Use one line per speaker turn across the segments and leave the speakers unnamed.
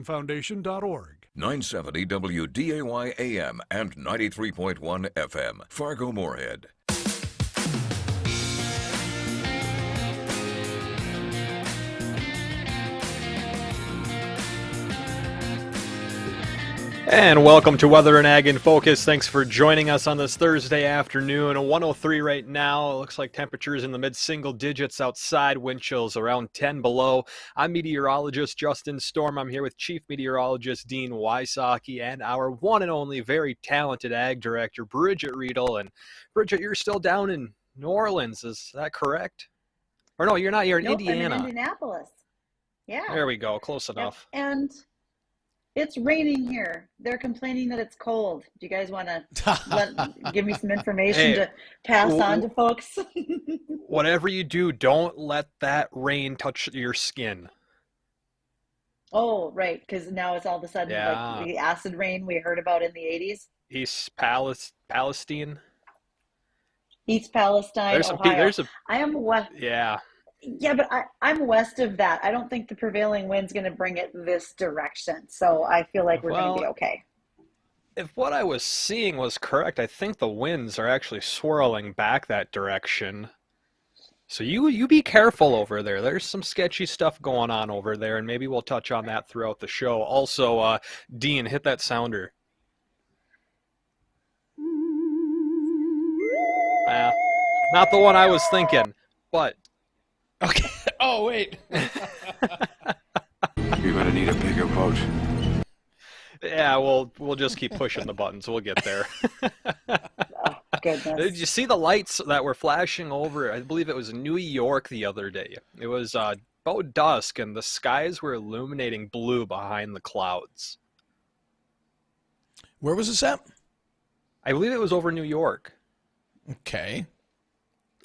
Foundation.org.
970 WDAY AM and 93.1 FM, Fargo-Moorhead.
And welcome to Weather and Ag in Focus. Thanks for joining us on this Thursday afternoon. 103 right now. It looks like temperatures in the mid-single digits outside. Wind chills around 10 below. I'm meteorologist Justin Storm. I'm here with Chief Meteorologist Dean Wysocki and our one and only very talented Ag Director, Bridgette Readel. And Bridgette, you're still down in New Orleans. Is that correct? Or no, you're not. You're in Indiana.
I'm in Indianapolis. Yeah.
There we go. Close enough.
And it's raining here. They're complaining that it's cold. Do you guys want to give me some information to pass on to folks?
Whatever you do, don't let that rain touch your skin.
Oh, right, because now it's all of a sudden like the acid rain we heard about in the 80s.
East Palestine.
East Palestine, Ohio. I am west.
Yeah.
Yeah, but I'm west of that. I don't think the prevailing wind's going to bring it this direction. So I feel like we're going to be okay.
If what I was seeing was correct, I think the winds are actually swirling back that direction. So you be careful over there. There's some sketchy stuff going on over there, and maybe we'll touch on that throughout the show. Also, Dean, hit that sounder. Not the one I was thinking, but...
Okay. Oh, wait.
You're going to need a bigger boat.
Yeah, we'll just keep pushing the buttons. We'll get there.
Oh, goodness.
Did you see the lights that were flashing over? I believe it was New York the other day. It was about dusk, and the skies were illuminating blue behind the clouds.
Where was this at?
I believe it was over New York.
Okay.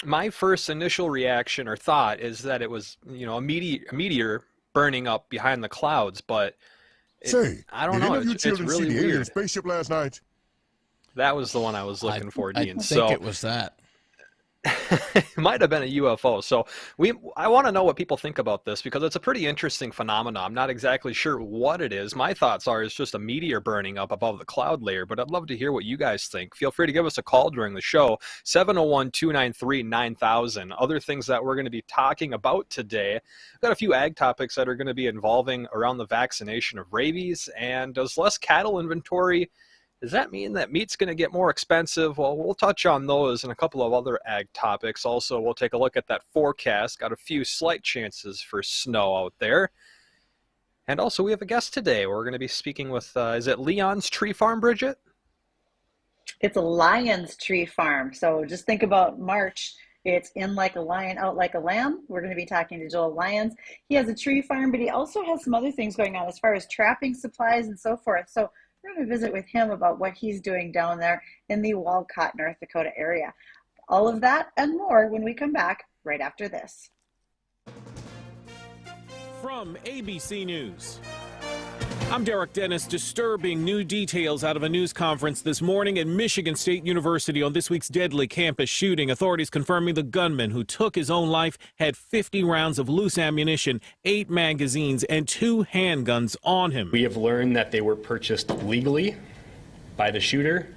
My first initial reaction or thought is that it was, a meteor burning up behind the clouds, but I don't know. It's really weird.
In spaceship last night?
That was the one I was looking for, Dean.
I think it was that.
It might have been a UFO. So I want to know what people think about this because it's a pretty interesting phenomenon. I'm not exactly sure what it is. My thoughts are it's just a meteor burning up above the cloud layer, but I'd love to hear what you guys think. Feel free to give us a call during the show, 701-293-9000. Other things that we're going to be talking about today. I've got a few ag topics that are going to be involving around the vaccination of rabies, and does less cattle inventory, does that mean that meat's going to get more expensive? Well, we'll touch on those and a couple of other ag topics. Also, we'll take a look at that forecast. Got a few slight chances for snow out there. And also, we have a guest today. We're going to be speaking with, is it Lyon's Tree Farm, Bridgette?
It's a Lyon's Tree Farm. So just think about March. It's in like a lion, out like a lamb. We're going to be talking to Joel Lyon. He has a tree farm, but he also has some other things going on as far as trapping supplies and so forth. So we're going to visit with him about what he's doing down there in the Walcott, North Dakota area. All of that and more when we come back right after this.
From ABC News, I'm Derek Dennis. Disturbing new details out of a news conference this morning at Michigan State University on this week's deadly campus shooting. Authorities confirming the gunman who took his own life had 50 rounds of loose ammunition, 8 magazines, and 2 handguns on him.
We have learned that they were purchased legally by the shooter,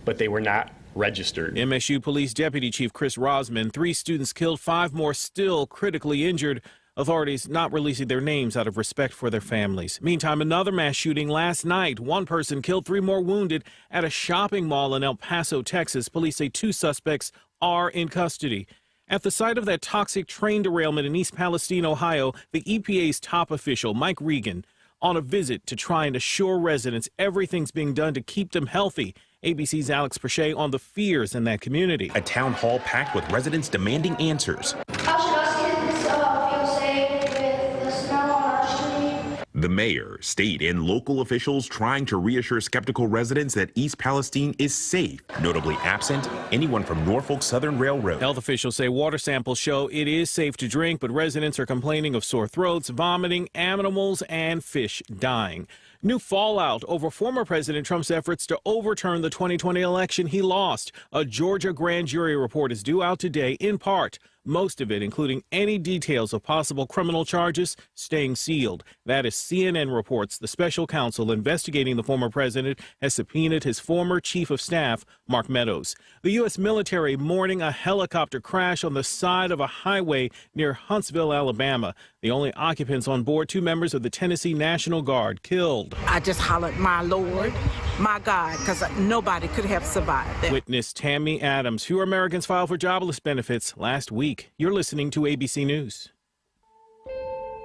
but they were not registered.
MSU Police Deputy Chief Chris Rosman, 3 students killed, 5 more still critically injured. Authorities not releasing their names out of respect for their families. Meantime, another mass shooting last night. 1 person killed, 3 more wounded at a shopping mall in El Paso, Texas. Police say 2 suspects are in custody. At the site of that toxic train derailment in East Palestine, Ohio, the EPA's top official, Mike Regan, on a visit to try and assure residents everything's being done to keep them healthy. ABC's Alex Perche on the fears in that community.
A town hall packed with residents demanding answers.
How should us kids feel safe with the snow on our street?
The mayor, state, and local officials trying to reassure skeptical residents that East Palestine is safe. Notably absent, anyone from Norfolk Southern Railroad.
Health officials say water samples show it is safe to drink, but residents are complaining of sore throats, vomiting, animals, and fish dying. New fallout over former President Trump's efforts to overturn the 2020 election he lost. A Georgia grand jury report is due out today, in part most of it, including any details of possible criminal charges, staying sealed. That is CNN reports the special counsel investigating the former president has subpoenaed his former chief of staff, Mark Meadows. The U.S. military mourning a helicopter crash on the side of a highway near Huntsville, Alabama. The only occupants on board, 2 members of the Tennessee National Guard, killed.
I just hollered, my Lord, my God, because nobody could have survived that.
Witness Tammy Adams. Fewer Americans filed for jobless benefits last week. You're listening to ABC News.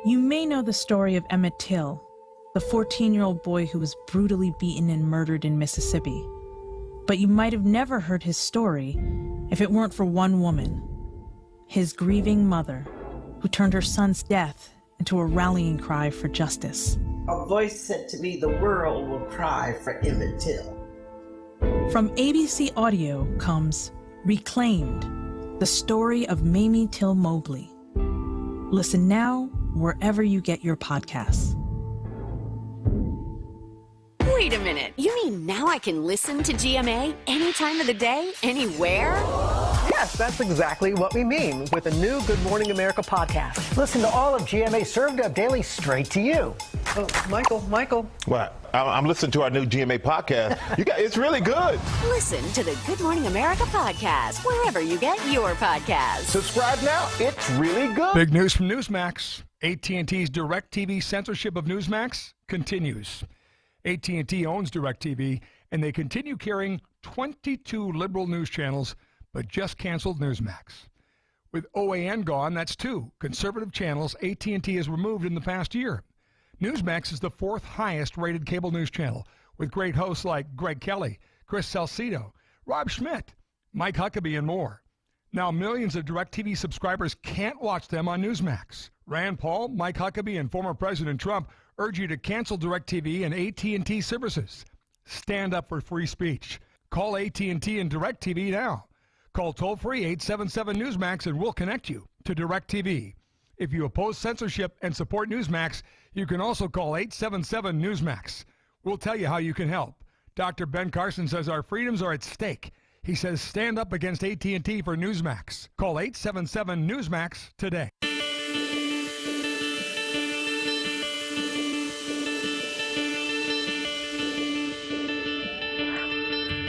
You may know the story of Emmett Till, the 14-year-old boy who was brutally beaten and murdered in Mississippi. But you might have never heard his story if it weren't for one woman, his grieving mother, who turned her son's death into a rallying cry for justice.
A voice said to me, the world will cry for Emmett Till.
From ABC Audio comes Reclaimed, the story of Mamie Till Mobley. Listen now wherever you get your podcasts.
Wait a minute. You mean now I can listen to GMA any time of the day, anywhere?
Yes, that's exactly what we mean with the new Good Morning America podcast. Listen to all of GMA served up daily straight to you. Oh, Michael.
What? I'm listening to our new GMA podcast. It's really good.
Listen to the Good Morning America podcast wherever you get your podcasts.
Subscribe now. It's really good.
Big news from Newsmax. AT&T's DirecTV censorship of Newsmax continues. AT&T owns DirecTV, and they continue carrying 22 liberal news channels, but just canceled Newsmax. With OAN gone, that's 2 conservative channels AT&T has removed in the past year. Newsmax is the 4th highest rated cable news channel, with great hosts like Greg Kelly, Chris Salcido, Rob Schmidt, Mike Huckabee, and more. Now millions of DirecTV subscribers can't watch them on Newsmax. Rand Paul, Mike Huckabee, and former President Trump urge you to cancel DirecTV and AT&T services. Stand up for free speech. Call AT&T and DirecTV now. Call toll-free 877-NEWSMAX and we'll connect you to DirecTV. If you oppose censorship and support Newsmax, you can also call 877-NEWSMAX. We'll tell you how you can help. Dr. Ben Carson says our freedoms are at stake. He says stand up against AT&T for Newsmax. Call 877-NEWSMAX today.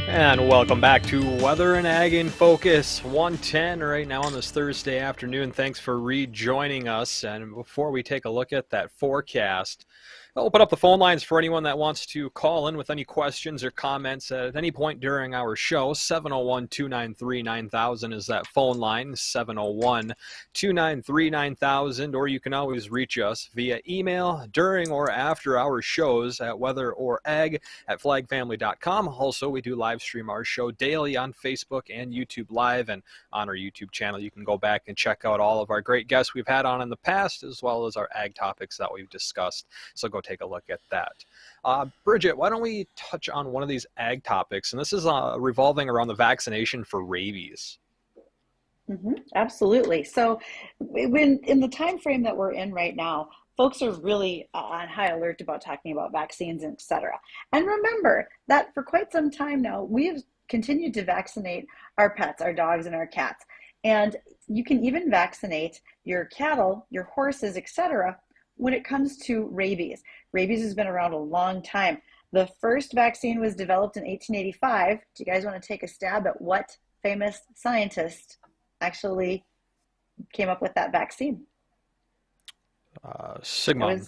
And welcome back to Weather and Ag in Focus 110 right now on this Thursday afternoon. Thanks for rejoining us. And before we take a look at that forecast, I'll open up the phone lines for anyone that wants to call in with any questions or comments at any point during our show. 701-293-9000 is that phone line, 701-293-9000, or you can always reach us via email during or after our shows at weatherorag@flagfamily.com. Also, we do live stream our show daily on Facebook and YouTube Live, and on our YouTube channel you can go back and check out all of our great guests we've had on in the past, as well as our ag topics that we've discussed. So go take a look at that. Bridgette, why don't we touch on one of these ag topics? And this is revolving around the vaccination for rabies.
Absolutely. So when in the time frame that we're in right now, folks are really on high alert about talking about vaccines, and et cetera. And remember that for quite some time now, we have continued to vaccinate our pets, our dogs and our cats. And you can even vaccinate your cattle, your horses, et cetera, when it comes to rabies. Rabies has been around a long time. The first vaccine was developed in 1885. Do you guys want to take a stab at what famous scientist actually came up with that vaccine?
Sigmund.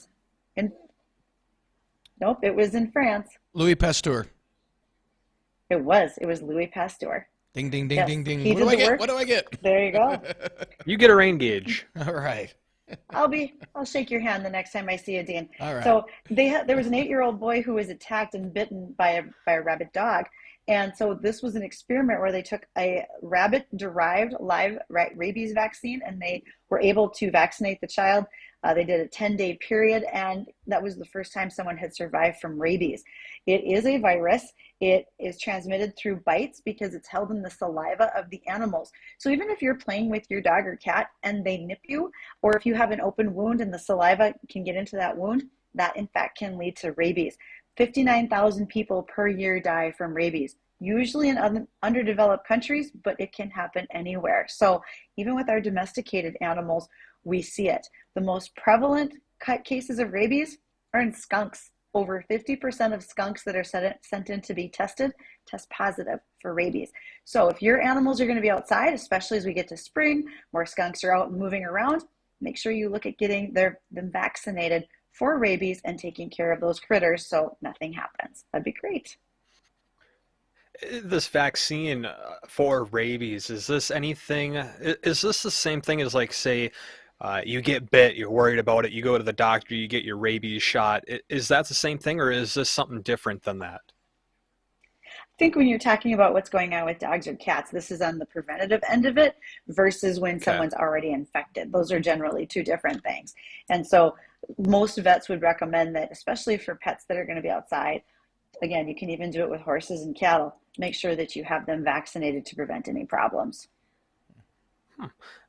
Nope, it was in France.
Louis Pasteur.
It was Louis Pasteur.
Ding, ding, ding,
Yes.
ding, ding.
He
What do
did
I
the
get?
work.
What do I get?
There you go.
You get a rain gauge.
All right.
I'll shake your hand the next time I see you, Dean.
All right.
So there was an 8-year-old boy who was attacked and bitten by a rabid dog. And so this was an experiment where they took a rabbit-derived live rabies vaccine, and they were able to vaccinate the child. They did a 10-day period, and that was the first time someone had survived from rabies. It is a virus. It is transmitted through bites because it's held in the saliva of the animals. So even if you're playing with your dog or cat and they nip you, or if you have an open wound and the saliva can get into that wound, that in fact can lead to rabies. 59,000 people per year die from rabies. usually in underdeveloped countries, but it can happen anywhere. So even with our domesticated animals, we see it. The most prevalent cases of rabies are in skunks. Over 50% of skunks that are sent in to be tested test positive for rabies. So if your animals are going to be outside, especially as we get to spring, more skunks are out and moving around, make sure you look at getting them vaccinated for rabies and taking care of those critters so nothing happens. That'd be great.
This vaccine for rabies, is this the same thing as, like, say, you get bit, you're worried about it, you go to the doctor, you get your rabies shot. Is that the same thing, or is this something different than that?
I think when you're talking about what's going on with dogs or cats, this is on the preventative end of it versus when someone's already infected. Those are generally two different things. And so most vets would recommend that, especially for pets that are going to be outside. Again, you can even do it with horses and cattle. Make sure that you have them vaccinated to prevent any problems.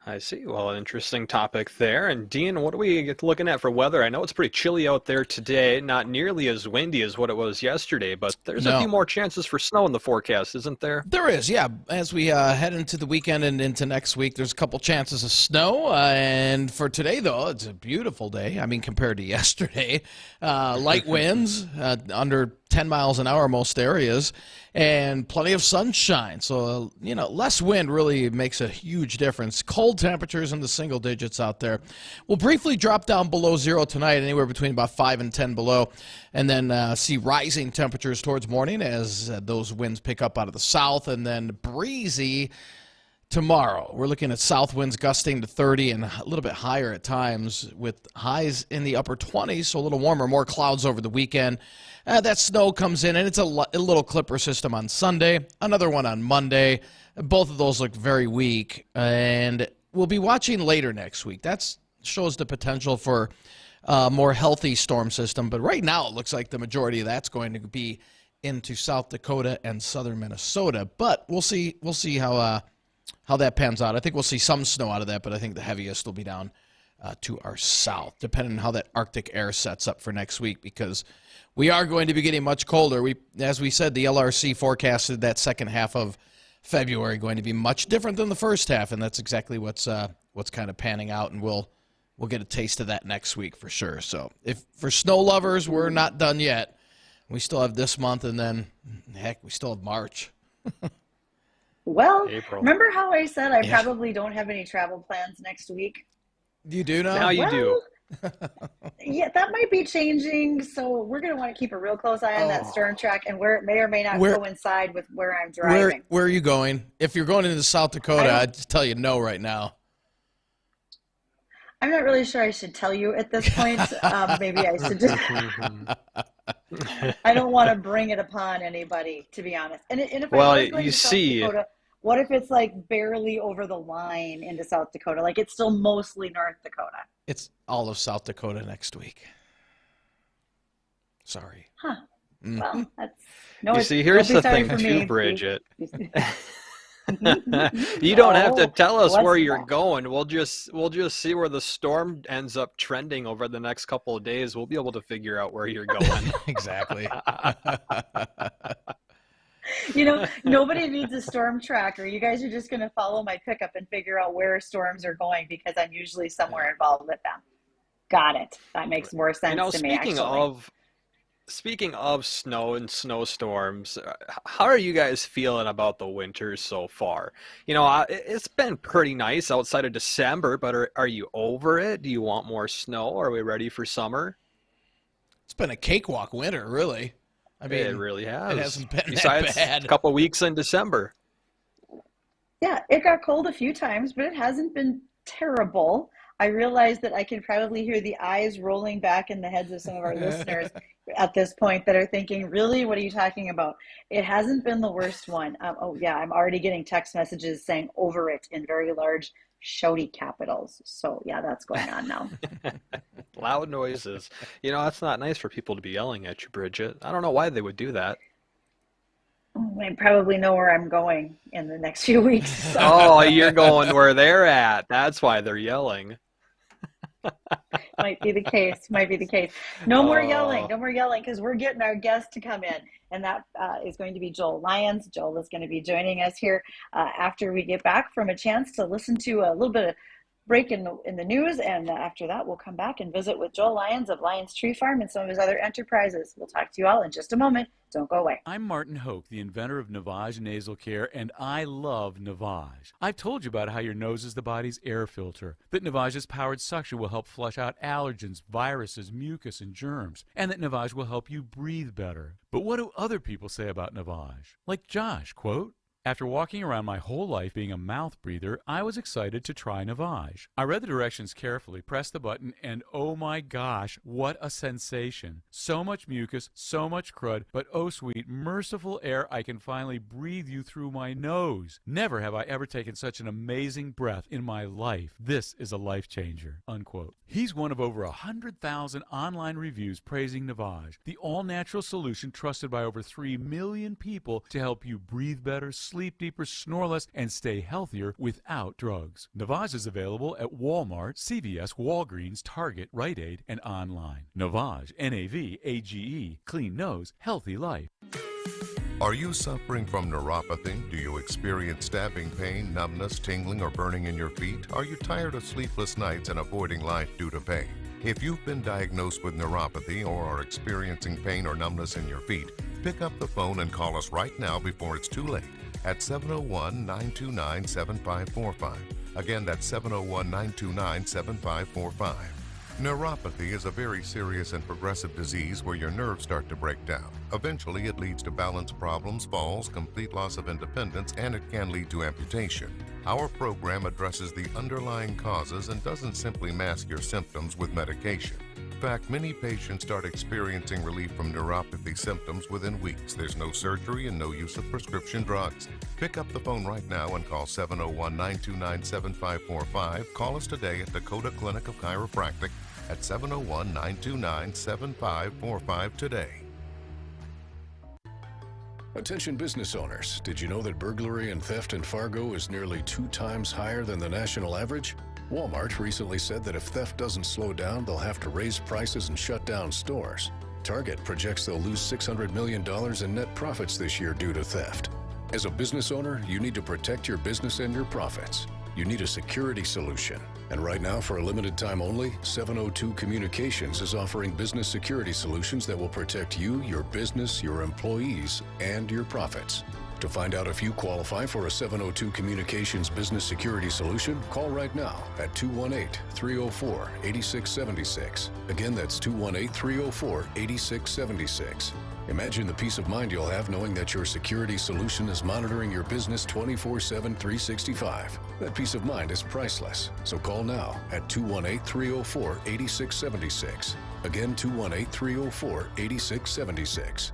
I see. Well, an interesting topic there. And Dean, what are we looking at for weather? I know it's pretty chilly out there today, not nearly as windy as what it was yesterday, but there's a few more chances for snow in the forecast, isn't there?
There is, yeah. As we head into the weekend and into next week, there's a couple chances of snow. And for today, though, it's a beautiful day. I mean, compared to yesterday. Light winds, under 10 miles an hour most areas, and plenty of sunshine. So, less wind really makes a huge difference. Cold temperatures in the single digits out there. We'll briefly drop down below zero tonight, anywhere between about 5 and 10 below, and then see rising temperatures towards morning as those winds pick up out of the south, and then breezy tomorrow. We're looking at south winds gusting to 30 and a little bit higher at times, with highs in the upper 20s, so a little warmer, more clouds over the weekend. That snow comes in, and it's a little clipper system on Sunday, another one on Monday. Both of those look very weak, and we'll be watching later next week. That shows the potential for a more healthy storm system, but right now it looks like the majority of that's going to be into South Dakota and southern Minnesota. But we'll see how that pans out. I think we'll see some snow out of that, but I think the heaviest will be down to our south, depending on how that Arctic air sets up for next week, because we are going to be getting much colder. As we said, the LRC forecasted that second half of February going to be much different than the first half, and that's exactly what's kind of panning out, and we'll get a taste of that next week for sure. So if for snow lovers, we're not done yet. We still have this month, and then, heck, we still have March.
Well,
April.
Remember how I said I probably don't have any travel plans next week?
You do now?
Now you do.
Yeah, that might be changing. So we're going to want to keep a real close eye on that storm track and where it may or may not coincide with where I'm driving.
Where are you going? If you're going into South Dakota, I'd just tell you no right now.
I'm not really sure I should tell you at this point. Maybe I should just... I don't want to bring it upon anybody, to be honest. And if I was going to South Dakota, what if it's like barely over the line into South Dakota? Like it's still mostly North Dakota.
It's all of South Dakota next week. Sorry.
Huh.
Mm.
Well, that's
You see, here's the thing too, Bridgette. You don't have to tell us where you're going. We'll just see where the storm ends up trending over the next couple of days. We'll be able to figure out where you're going.
Exactly.
Nobody needs a storm tracker. You guys are just going to follow my pickup and figure out where storms are going because I'm usually somewhere involved with them. Got it. That makes more sense to me, actually.
Speaking of snow and snowstorms, how are you guys feeling about the winter so far? It's been pretty nice outside of December, but are you over it? Do you want more snow? Are we ready for summer?
It's been a cakewalk winter, really. I mean,
it really has.
It hasn't been
Besides
that bad.
A couple weeks in December.
Yeah, it got cold a few times, but it hasn't been terrible. I realize that I can probably hear the eyes rolling back in the heads of some of our listeners at this point that are thinking, really, what are you talking about? It hasn't been the worst one. I'm already getting text messages saying over it in very large shouty capitals. So yeah, that's going on now.
Loud noises. That's not nice for people to be yelling at you, Bridgette. I don't know why they would do that.
I probably know where I'm going in the next few weeks. So.
Oh, you're going where they're at. That's why they're yelling.
Might be the case. Might be the case. No more yelling. No more yelling, because we're getting our guest to come in, and that is going to be Joel Lyon. Joel is going to be joining us here after we get back from a chance to listen to a little bit of break in the news, and after that we'll come back and visit with Joel Lyon of Lyons Tree Farm and some of his other enterprises. We'll talk to you all in just a moment. Don't go away.
I'm Martin Hoke, the inventor of Navage Nasal Care, and I love Navage. I've told you about how your nose is the body's air filter, that Navage's powered suction will help flush out allergens, viruses, mucus, and germs, and that Navage will help you breathe better. But what do other people say about Navage? Like Josh, quote, "After walking around my whole life being a mouth breather, I was excited to try Navage. I read the directions carefully, pressed the button, and oh my gosh, what a sensation. So much mucus, so much crud, but oh sweet, merciful air I can finally breathe you through my nose. Never have I ever taken such an amazing breath in my life. This is a life changer," unquote. He's one of over 100,000 online reviews praising Navage, the all-natural solution trusted by over 3 million people to help you breathe better, sleep deeper, snore less, and stay healthier without drugs. Navage is available at Walmart, CVS, Walgreens, Target, Rite Aid, and online. Navage, N-A-V-A-G-E, clean nose, healthy life.
Are you suffering from neuropathy? Do you experience stabbing pain, numbness, tingling, or burning in your feet? Are you tired of sleepless nights and avoiding life due to pain? If you've been diagnosed with neuropathy or are experiencing pain or numbness in your feet, pick up the phone and call us right now before it's too late at 701-929-7545. Again, that's 701-929-7545. Neuropathy is a very serious and progressive disease where your nerves start to break down. Eventually, it leads to balance problems, falls, complete loss of independence, and it can lead to amputation. Our program addresses the underlying causes and doesn't simply mask your symptoms with medication. In fact, many patients start experiencing relief from neuropathy symptoms within weeks. There's no surgery and no use of prescription drugs. Pick up the phone right now and call 701-929-7545. Call us today at Dakota Clinic of Chiropractic at 701-929-7545 today.
Attention business owners, did you know that burglary and theft in Fargo is nearly 2 times higher than the national average? Walmart recently said that if theft doesn't slow down, they'll have to raise prices and shut down stores. Target projects they'll lose $600 million in net profits this year due to theft. As a business owner, you need to protect your business and your profits. You need a security solution. And right now, for a limited time only, 702 Communications is offering business security solutions that will protect you, your business, your employees, and your profits. To find out if you qualify for a 702 Communications business security solution, call right now at 218-304-8676. Again, that's 218-304-8676. Imagine the peace of mind you'll have knowing that your security solution is monitoring your business 24/7, 365. That peace of mind is priceless. So call now at 218-304-8676. Again, 218-304-8676.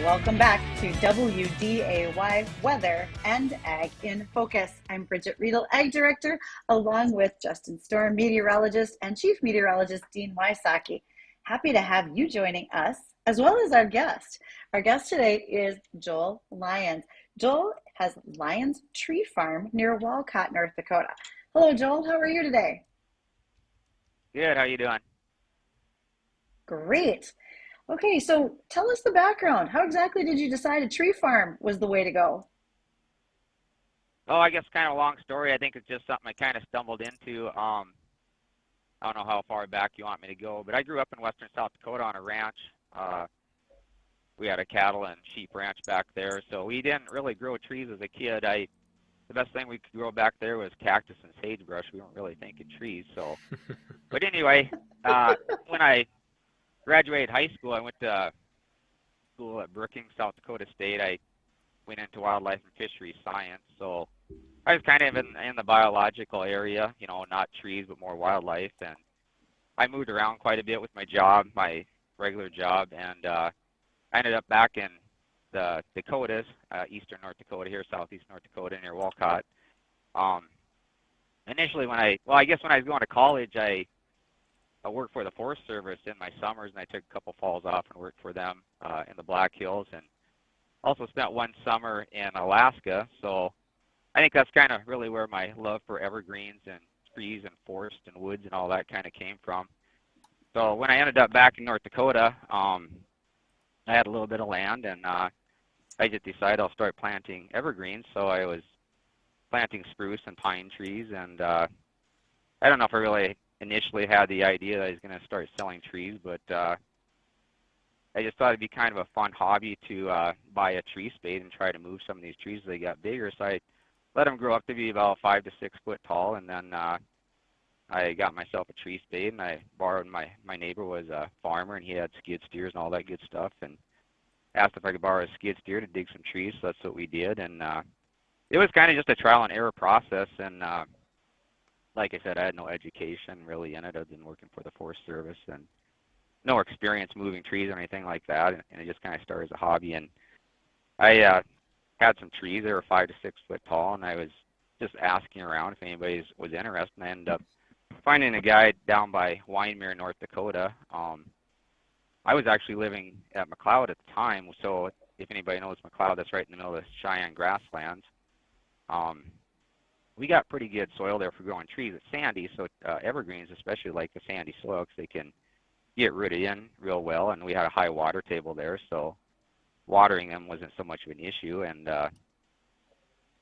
Welcome back to WDAY Weather and Ag in Focus. I'm Bridgette Readel, Ag Director, along with Justin Storm, Meteorologist, and Chief Meteorologist Dean Wysocki. Happy to have you joining us, as well as our guest. Our guest today is Joel Lyon. Joel has Lyons Tree Farm near Walcott, North Dakota. Hello, Joel. How are you today?
Good. How you doing?
Great. Okay, so tell us the background. How exactly did you decide a tree farm was the way to go?
Oh, I guess kind of a long story. I think it's just something I kind of stumbled into. I don't know how far back you want me to go, but I grew up in western South Dakota on a ranch. We had a cattle and sheep ranch back there, so we didn't really grow trees as a kid. The best thing we could grow back there was cactus and sagebrush. We weren't really thinking trees. So, but anyway, when I graduated high school, I went to school at Brookings, South Dakota State. I went into wildlife and fisheries science, so I was kind of in the biological area, you know, not trees, but more wildlife. And I moved around quite a bit with my job, my regular job, and I ended up back in the Dakotas, eastern North Dakota here, southeast North Dakota, near Walcott. Initially, I guess when I was going to college, I worked for the Forest Service in my summers, and I took a couple falls off and worked for them in the Black Hills. And also spent one summer in Alaska, so I think that's kind of really where my love for evergreens and trees and forest and woods and all that kind of came from. So when I ended up back in North Dakota, I had a little bit of land, and I just decided I'll start planting evergreens. So I was planting spruce and pine trees, and I don't know if I really initially had the idea that I was going to start selling trees, but I just thought it'd be kind of a fun hobby to buy a tree spade and try to move some of these trees as they got bigger. So I let them grow up to be about 5 to 6 foot tall, and then I got myself a tree spade, and I borrowed my neighbor was a farmer, and he had skid steers and all that good stuff, and asked if I could borrow a skid steer to dig some trees. So that's what we did, and it was kind of just a trial and error process. And like I said, I had no education really in it other than working for the Forest Service, and no experience moving trees or anything like that, and it just kind of started as a hobby. And I had some trees that were 5 to 6 foot tall, and I was just asking around if anybody was interested, and I ended up finding a guy down by Wyndmere, North Dakota. I was actually living at McLeod at the time, so if anybody knows McLeod, that's right in the middle of the Cheyenne grasslands. We got pretty good soil there for growing trees. It's sandy, so evergreens especially like the sandy soil because they can get rooted in real well, and we had a high water table there, so watering them wasn't so much of an issue. And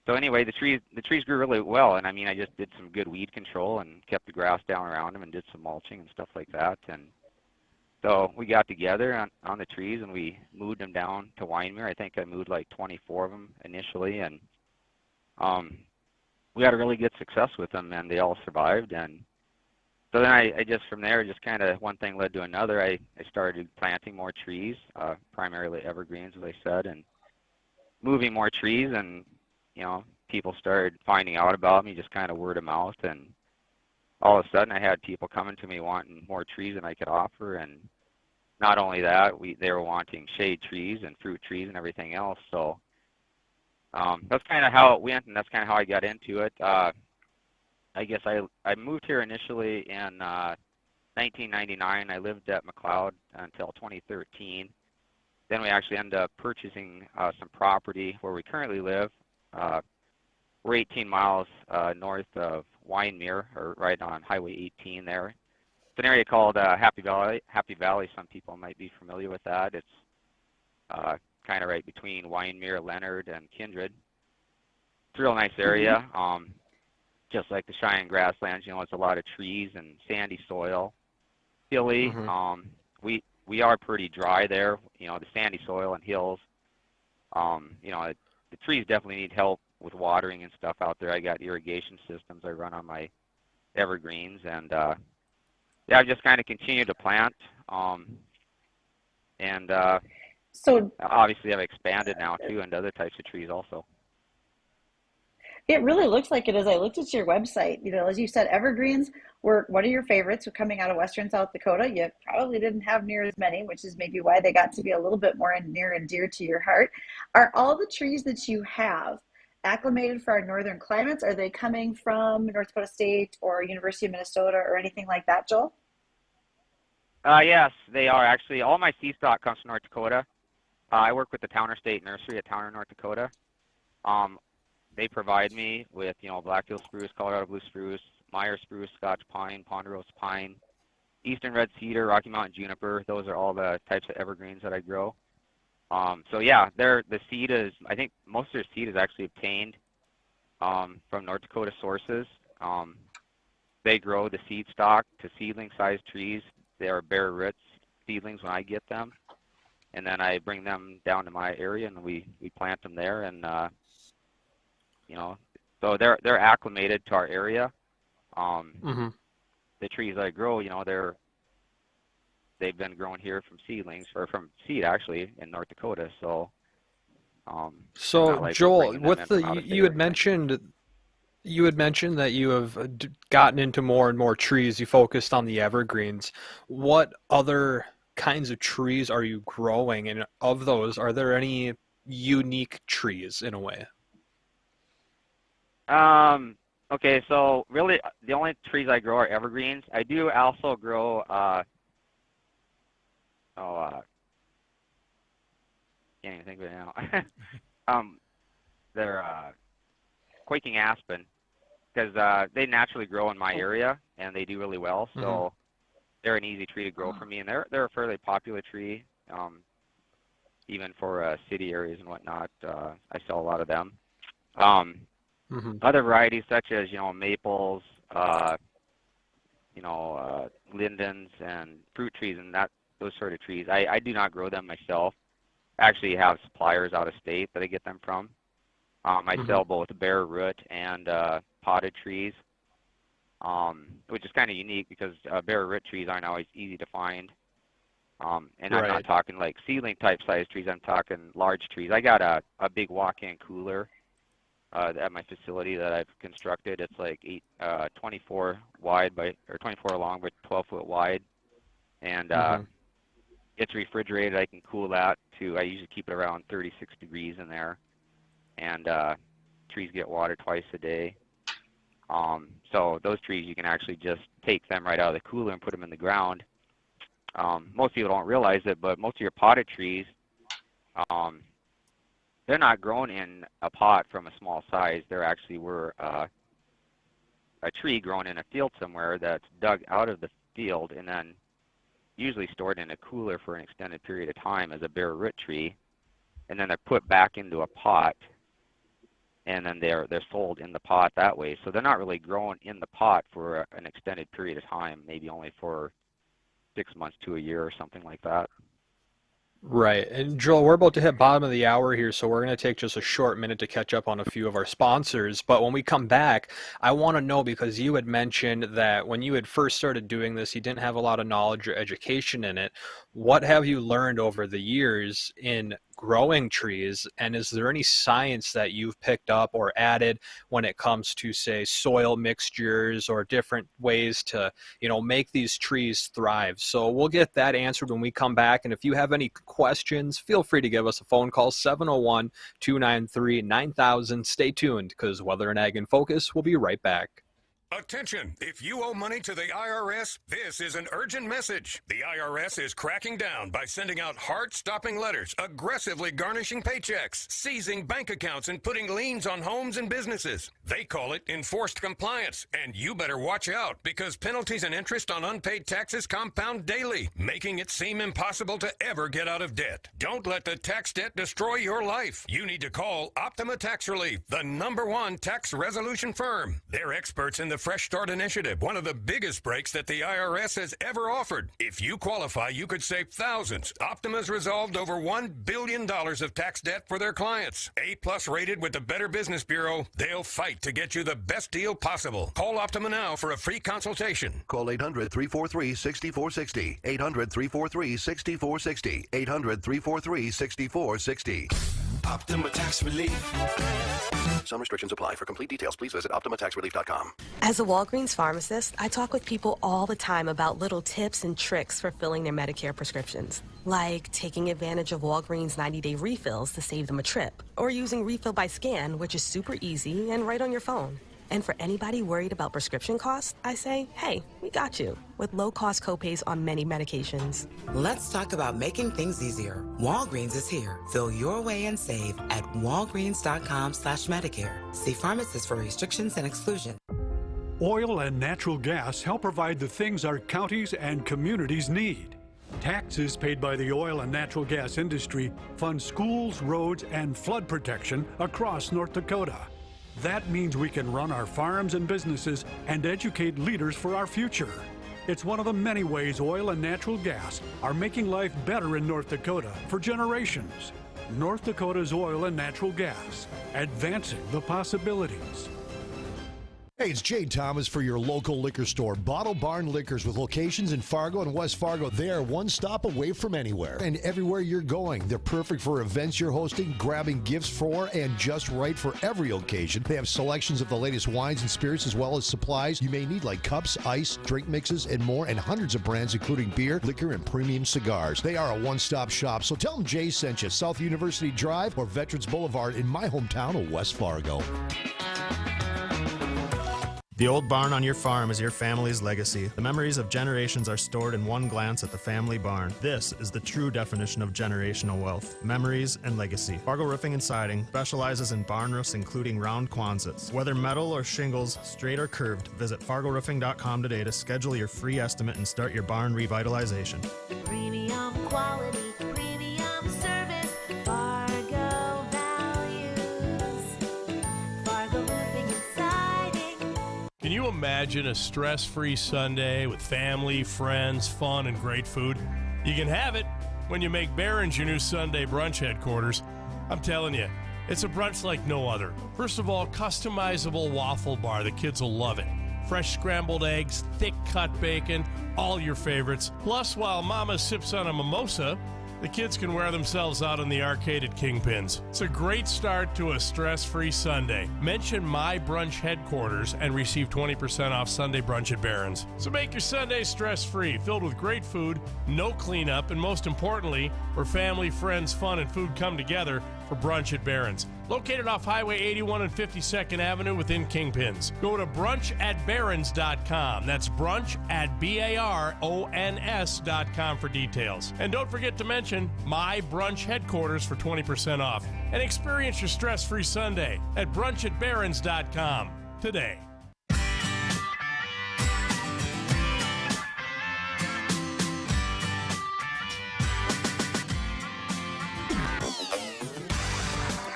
so anyway, the trees grew really well, and I mean, I just did some good weed control and kept the grass down around them and did some mulching and stuff like that. And so we got together on the trees, and we moved them down to Wyndmere. I think I moved like 24 of them initially, and we had a really good success with them, and they all survived. And so then I just from there, just kind of one thing led to another. I started planting more trees, primarily evergreens, as I said, and moving more trees. And you know, people started finding out about me, just kind of word of mouth. And all of a sudden, I had people coming to me wanting more trees than I could offer. And not only that, they were wanting shade trees and fruit trees and everything else. So that's kind of how it went, and that's kind of how I got into it. I guess I moved here initially in 1999. I lived at McLeod until 2013. Then we actually ended up purchasing some property where we currently live. We're 18 miles north of Wyndmere, or right on Highway 18 there. It's an area called Happy Valley. Happy Valley, some people might be familiar with that. It's kind of right between Wyndmere, Leonard, and Kindred. It's a real nice area. Just like the Cheyenne grasslands, you know, it's a lot of trees and sandy soil, hilly. We are pretty dry there, you know, the sandy soil and hills. You know, the trees definitely need help with watering and stuff out there. I got irrigation systems I run on my evergreens, and yeah, I've just kind of continued to plant. And so obviously I've expanded now too into other types of trees also.
It really looks like it as I looked at your website. You know, as you said, evergreens were one of your favorites coming out of Western South Dakota. You probably didn't have near as many, which is maybe why they got to be a little bit more near and dear to your heart. Are all the trees that you have acclimated for our northern climates? Are they coming from North Dakota State or University of Minnesota or anything like that, Joel?
Yes, they are actually. All my seed stock comes from North Dakota. I work with the Towner State Nursery at Towner, North Dakota. They provide me with, you know, Black Hill spruce, Colorado blue spruce, Meyer spruce, Scotch pine, ponderosa pine, eastern red cedar, Rocky Mountain juniper. Those are all the types of evergreens that I grow. So yeah, the seed is, I think most of their seed is actually obtained from North Dakota sources. They grow the seed stock to seedling sized trees. They are bare roots seedlings when I get them. And then I bring them down to my area, and we plant them there. And you know, so they're acclimated to our area. The trees I grow, you know, they've been grown here from seedlings, or from seed actually, in North Dakota. So
so
like
Joel, with the you had mentioned that you have gotten into more and more trees. You focused on the evergreens. What other kinds of trees are you growing, and of those, are there any unique trees in a way?
Okay, so really the only trees I grow are evergreens. I do also grow can't even think of it now. They're quaking aspen, because they naturally grow in my area and they do really well. So they're an easy tree to grow for me, and they're a fairly popular tree, even for city areas and whatnot. I sell a lot of them. Other varieties such as maples, lindens and fruit trees and those sort of trees. I do not grow them myself. I actually have suppliers out of state that I get them from. I sell both bare root and potted trees, which is kind of unique because bare root trees aren't always easy to find. And I'm not talking like seedling type size trees. I'm talking large trees. I got a big walk-in cooler at my facility that I've constructed. It's like 24 wide or 24 long by 12 foot wide, and it's refrigerated. I can cool that to. I usually keep it around 36 degrees in there, and trees get watered twice a day. So those trees, you can actually just take them right out of the cooler and put them in the ground. Most people don't realize it, but most of your potted trees, they're not grown in a pot from a small size. They're actually a tree grown in a field somewhere that's dug out of the field and then usually stored in a cooler for an extended period of time as a bare root tree, and then they're put back into a pot, and then they're sold in the pot that way. So they're not really grown in the pot for an extended period of time, maybe only for 6 months to a year or something like that.
Right. And Joel, we're about to hit bottom of the hour here, so we're going to take just a short minute to catch up on a few of our sponsors. But when we come back, I want to know, because you had mentioned that when you had first started doing this, you didn't have a lot of knowledge or education in it. What have you learned over the years in growing trees, and is there any science that you've picked up or added when it comes to, say, soil mixtures or different ways to, make these trees thrive? So we'll get that answered when we come back, and if you have any questions, feel free to give us a phone call, 701-293-9000. Stay tuned, because Weather and Ag in Focus will be right back.
Attention, if you owe money to the IRS, this is an urgent message. The IRS is cracking down by sending out heart-stopping letters, aggressively garnishing paychecks, seizing bank accounts, and putting liens on homes and businesses. They call it enforced compliance, and you better watch out, because penalties and interest on unpaid taxes compound daily, making it seem impossible to ever get out of debt. Don't let the tax debt destroy your life. You need to call Optima Tax Relief, the #1 tax resolution firm. They're experts in the Fresh Start Initiative, one of the biggest breaks that the IRS has ever offered. If you qualify, you could save thousands. Optima's resolved over $1 billion of tax debt for their clients. A+ rated with the Better Business Bureau, they'll fight to get you the best deal possible. Call Optima now for a free consultation.
Call 800-343-6460. 800-343-6460. 800-343-6460.
Optima Tax Relief.
Some restrictions apply. For complete details, please visit OptimaTaxRelief.com.
As a Walgreens pharmacist, I talk with people all the time about little tips and tricks for filling their Medicare prescriptions, like taking advantage of Walgreens 90-day refills to save them a trip, or using Refill by Scan, which is super easy and right on your phone. And for anybody worried about prescription costs, I say, hey, we got you, with low-cost copays on many medications.
Let's talk about making things easier. Walgreens is here. Fill your way and save at walgreens.com/Medicare. See pharmacists for restrictions and exclusion.
Oil and natural gas help provide the things our counties and communities need. Taxes paid by the oil and natural gas industry fund schools, roads, and flood protection across North Dakota. That means we can run our farms and businesses and educate leaders for our future. It's one of the many ways oil and natural gas are making life better in North Dakota for generations. North Dakota's oil and natural gas, advancing the possibilities.
Hey, it's Jade Thomas for your local liquor store, Bottle Barn Liquors, with locations in Fargo and West Fargo. They are one stop away from anywhere and everywhere you're going. They're perfect for events you're hosting, grabbing gifts for, and just right for every occasion. They have selections of the latest wines and spirits, as well as supplies you may need, like cups, ice, drink mixes, and more, and hundreds of brands, including beer, liquor, and premium cigars. They are a one-stop shop, so tell them Jay sent you. South University Drive or Veterans Boulevard in my hometown of West Fargo.
The old barn on your farm is your family's legacy. The memories of generations are stored in one glance at the family barn. This is the true definition of generational wealth: memories and legacy. Fargo Roofing and Siding specializes in barn roofs including round Quonsets. Whether metal or shingles, straight or curved, visit fargoroofing.com today to schedule your free estimate and start your barn revitalization.
Premium quality, premium service, Fargo values, Fargo Roofing and Siding.
Can you imagine a stress-free Sunday with family, friends, fun, and great food? You can have it when you make Barron's your new Sunday brunch headquarters. I'm telling you, it's a brunch like no other. First of all, customizable waffle bar. The kids will love it. Fresh scrambled eggs, thick cut bacon, all your favorites. Plus, while Mama sips on a mimosa, the kids can wear themselves out in the arcade at Kingpins. It's a great start to a stress-free Sunday. Mention My Brunch Headquarters and receive 20% off Sunday brunch at Barron's. So make your Sunday stress-free, filled with great food, no cleanup, and most importantly, where family, friends, fun, and food come together for brunch at Barron's. Located off Highway 81 and 52nd Avenue within Kingpins. Go to brunchatbarons.com. That's brunchatbarons.com for details. And don't forget to mention My Brunch Headquarters for 20% off. And experience your stress-free Sunday at brunchatbarons.com today.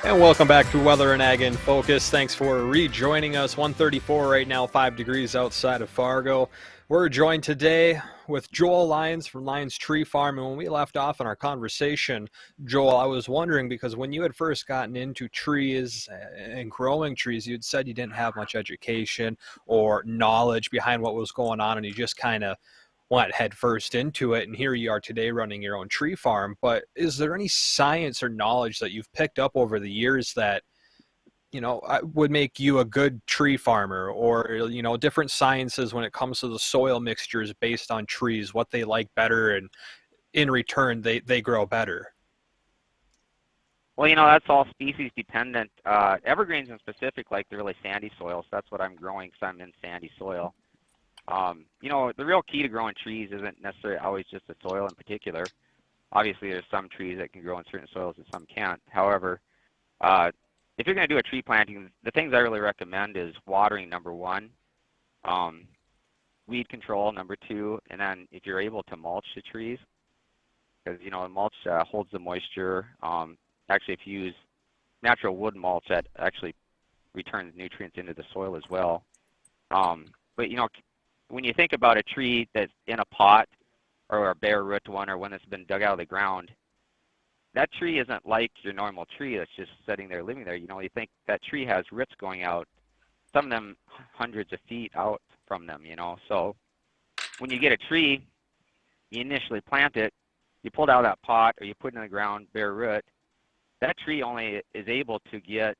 And welcome back to Weather and Ag in Focus. Thanks for rejoining us. 134 right now, 5 degrees outside of Fargo. We're joined today with Joel Lyon from Lyons Tree Farm. And when we left off in our conversation, Joel, I was wondering, because when you had first gotten into trees and growing trees, you'd said you didn't have much education or knowledge behind what was going on, and you just kind of went head first into it, and here you are today running your own tree farm. But is there any science or knowledge that you've picked up over the years that, you know, would make you a good tree farmer, or, you know, different sciences when it comes to the soil mixtures based on trees, what they like better, and in return they grow better?
Well, you know, that's all species dependent. Evergreens in specific like the really sandy soils. That's what I'm growing because I'm in sandy soil. You know, the real key to growing trees isn't necessarily always just the soil in particular. Obviously, there's some trees that can grow in certain soils and some can't. However, if you're going to do a tree planting, the things I really recommend is watering, number one, weed control, number two, and then if you're able to mulch the trees, because, you know, the mulch holds the moisture. Actually, if you use natural wood mulch, that actually returns nutrients into the soil as well. But, you know, when you think about a tree that's in a pot, or a bare root one, or one that's been dug out of the ground, that tree isn't like your normal tree that's just sitting there, living there. You know, you think that tree has roots going out, some of them hundreds of feet out from them, you know. So when you get a tree, you initially plant it, you pull it out of that pot, or you put it in the ground, bare root, that tree only is able to get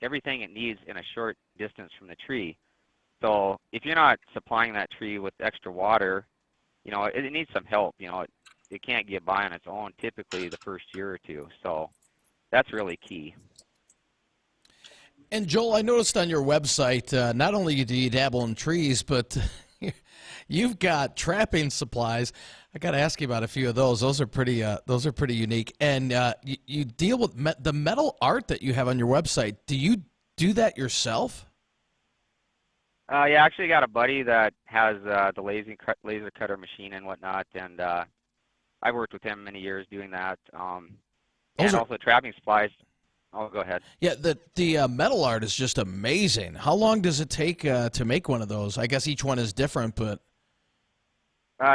everything it needs in a short distance from the tree. So if you're not supplying that tree with extra water, you know, it needs some help. You know, it can't get by on its own typically the first year or two. So that's really key.
And Joel, I noticed on your website, not only do you dabble in trees, but you've got trapping supplies. I got to ask you about a few of those. Those are pretty unique. And you deal with the metal art that you have on your website. Do you do that yourself?
Yeah, I actually got a buddy that has the laser cutter machine and whatnot, and I worked with him many years doing that. And also trapping supplies. Oh, go ahead.
Yeah, the metal art is just amazing. How long does it take to make one of those? I guess each one is different, but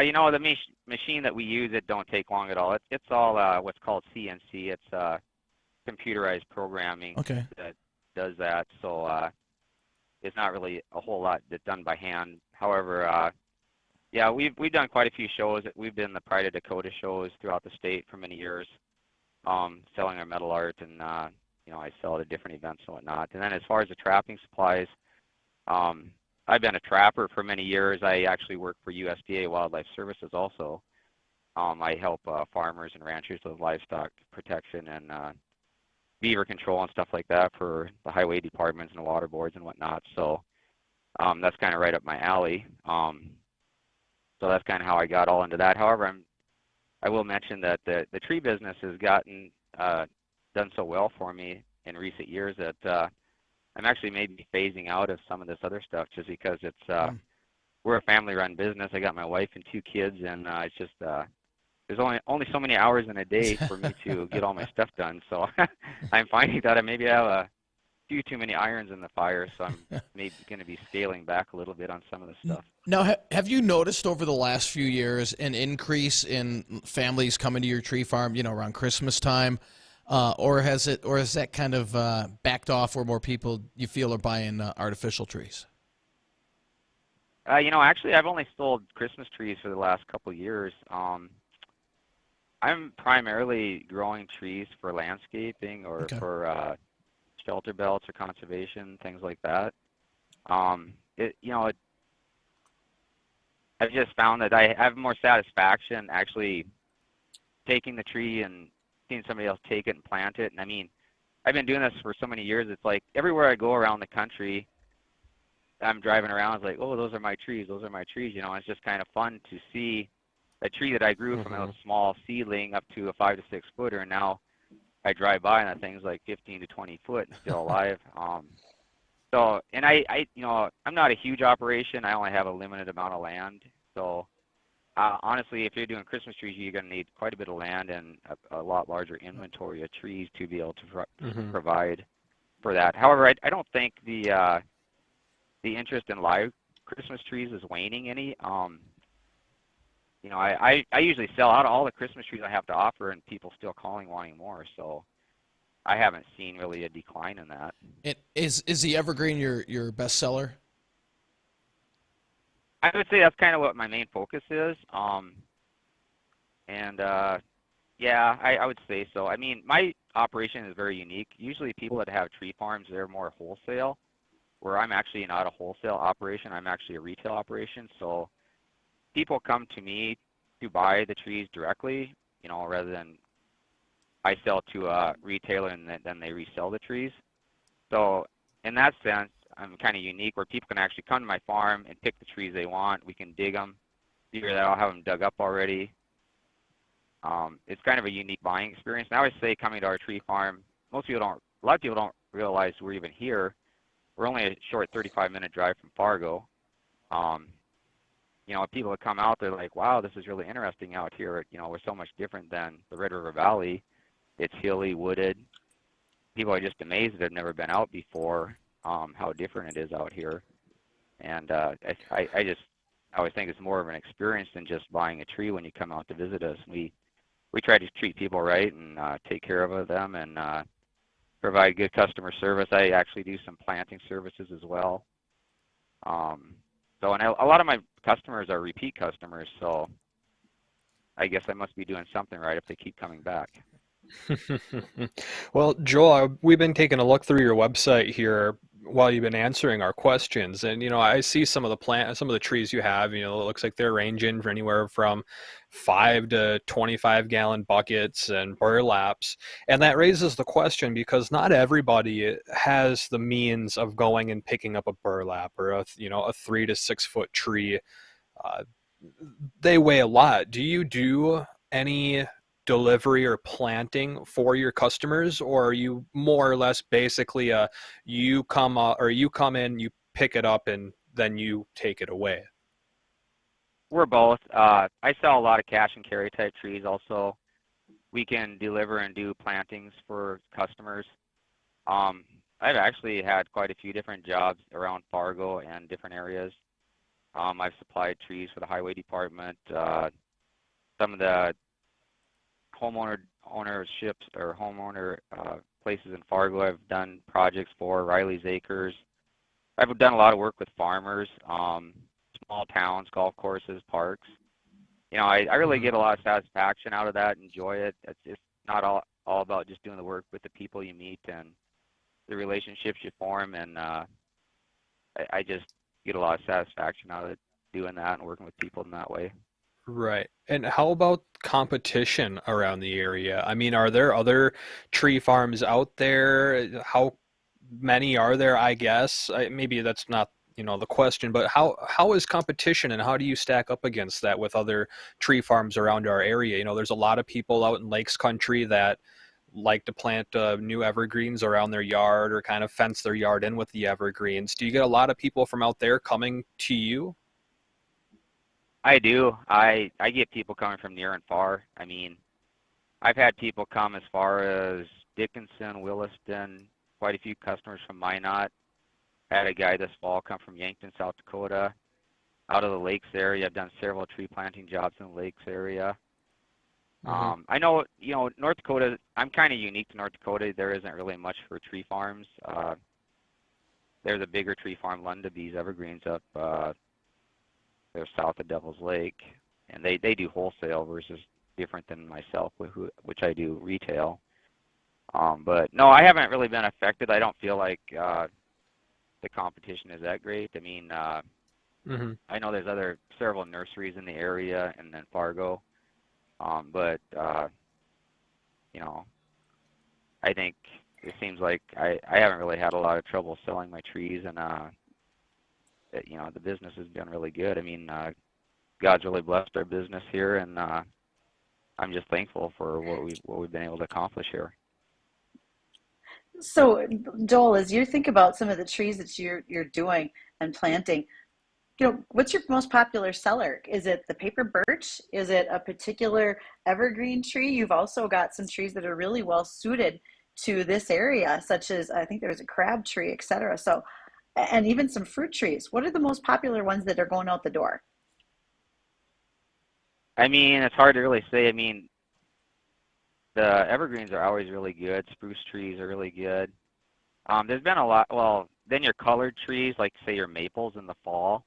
you know, the machine that we use, it don't take long at all. It's all what's called CNC. It's computerized programming that does that. So it's not really a whole lot that's done by hand. However, yeah, we've done quite a few shows. We've been the Pride of Dakota shows throughout the state for many years, selling our metal art, and you know, I sell it at different events and whatnot. And then as far as the trapping supplies, I've been a trapper for many years. I actually work for USDA Wildlife Services also. I help farmers and ranchers with livestock protection and beaver control and stuff like that for the highway departments and the water boards and whatnot. So That's kind of right up my alley. So that's kind of how I got all into that. However, I will mention that the tree business has gotten done so well for me in recent years that I'm actually maybe phasing out of some of this other stuff just because it's we're a family-run business. I got my wife and 2 kids, and it's just there's only so many hours in a day for me to get all my stuff done. So I'm finding that I maybe have a few too many irons in the fire, so I'm maybe going to be scaling back a little bit on some of the stuff.
Now, have you noticed over the last few years an increase in families coming to your tree farm, around Christmas time, or has that kind of backed off where more people you feel are buying artificial trees?
Actually, I've only sold Christmas trees for the last couple of years. I'm primarily growing trees for landscaping or for shelter belts or conservation, things like that. I've just found that I have more satisfaction actually taking the tree and seeing somebody else take it and plant it. And I mean, I've been doing this for so many years. It's like everywhere I go around the country, I'm driving around. It's like, oh, those are my trees. Those are my trees. It's just kind of fun to see a tree that I grew from a small seedling up to a 5 to 6 footer, and now I drive by and that thing's like 15 to 20 foot and still alive. So, and I'm not a huge operation. I only have a limited amount of land. So, honestly, if you're doing Christmas trees, you're going to need quite a bit of land and a lot larger inventory of trees to be able to provide for that. However, I don't think the interest in live Christmas trees is waning any. I usually sell out all the Christmas trees I have to offer, and people still calling wanting more. So I haven't seen really a decline in that.
Is the evergreen your best seller?
I would say that's kind of what my main focus is. Yeah, I would say so. I mean, my operation is very unique. Usually people that have tree farms, they're more wholesale, where I'm actually not a wholesale operation. I'm actually a retail operation. So people come to me to buy the trees directly, rather than I sell to a retailer and then they resell the trees. So in that sense, I'm kind of unique where people can actually come to my farm and pick the trees they want. We can dig them. Either that I'll have them dug up already. It's kind of a unique buying experience. And I always say coming to our tree farm, a lot of people don't realize we're even here. We're only a short 35-minute drive from Fargo. People that come out, they're like, wow, this is really interesting out here. We're so much different than the Red River Valley. It's hilly, wooded. People are just amazed that they've never been out before, how different it is out here. And I always think it's more of an experience than just buying a tree when you come out to visit us. We try to treat people right and take care of them and provide good customer service. I actually do some planting services as well. And a lot of my customers are repeat customers, so I guess I must be doing something right if they keep coming back.
Well, Joel, we've been taking a look through your website here while you've been answering our questions, and I see some of the trees you have. It looks like they're ranging for anywhere from 5 to 25 gallon buckets and burlaps, and that raises the question because not everybody has the means of going and picking up a burlap or a 3 to 6 foot tree. They weigh a lot. Do you do any delivery or planting for your customers, or are you more or less basically you come in, you pick it up, and then you take it away?
We're both. I sell a lot of cash and carry type trees. Also, we can deliver and do plantings for customers. I've actually had quite a few different jobs around Fargo and different areas. I've supplied trees for the highway department. Some of the homeowner places in Fargo I've done projects for, Riley's Acres. I've done a lot of work with farmers, small towns, golf courses, parks. I really get a lot of satisfaction out of that, enjoy it. It's not all about just doing the work with the people you meet and the relationships you form, and I just get a lot of satisfaction out of it, doing that and working with people in that way.
Right. And how about competition around the area? I mean, are there other tree farms out there? How many are there, I guess? Maybe that's not the question, but how is competition, and how do you stack up against that with other tree farms around our area? There's a lot of people out in Lakes Country that like to plant new evergreens around their yard or kind of fence their yard in with the evergreens. Do you get a lot of people from out there coming to you?
I do. I get people coming from near and far. I mean, I've had people come as far as Dickinson, Williston, quite a few customers from Minot. Had a guy this fall come from Yankton, South Dakota, out of the Lakes area. I've done several tree planting jobs in the Lakes area. I know, North Dakota, I'm kind of unique to North Dakota. There isn't really much for tree farms. There's a bigger tree farm, Lundabee's Evergreens, up they're south of Devil's Lake, and they do wholesale versus different than myself, which I do retail. But no, I haven't really been affected. I don't feel like the competition is that great. I mean, I know there's several nurseries in the area and then Fargo. But I think it seems like I haven't really had a lot of trouble selling my trees, and the business has been really good. I mean, God's really blessed our business here, and I'm just thankful for what we've been able to accomplish here.
So, Joel, as you think about some of the trees that you're doing and planting, what's your most popular seller? Is it the paper birch? Is it a particular evergreen tree? You've also got some trees that are really well suited to this area, such as, I think there's a crab tree, et cetera. So, and even some fruit trees. What are the most popular ones that are going out the door?
I mean, it's hard to really say. I mean, the evergreens are always really good. Spruce trees are really good. There's been a lot, then your colored trees, like say your maples in the fall.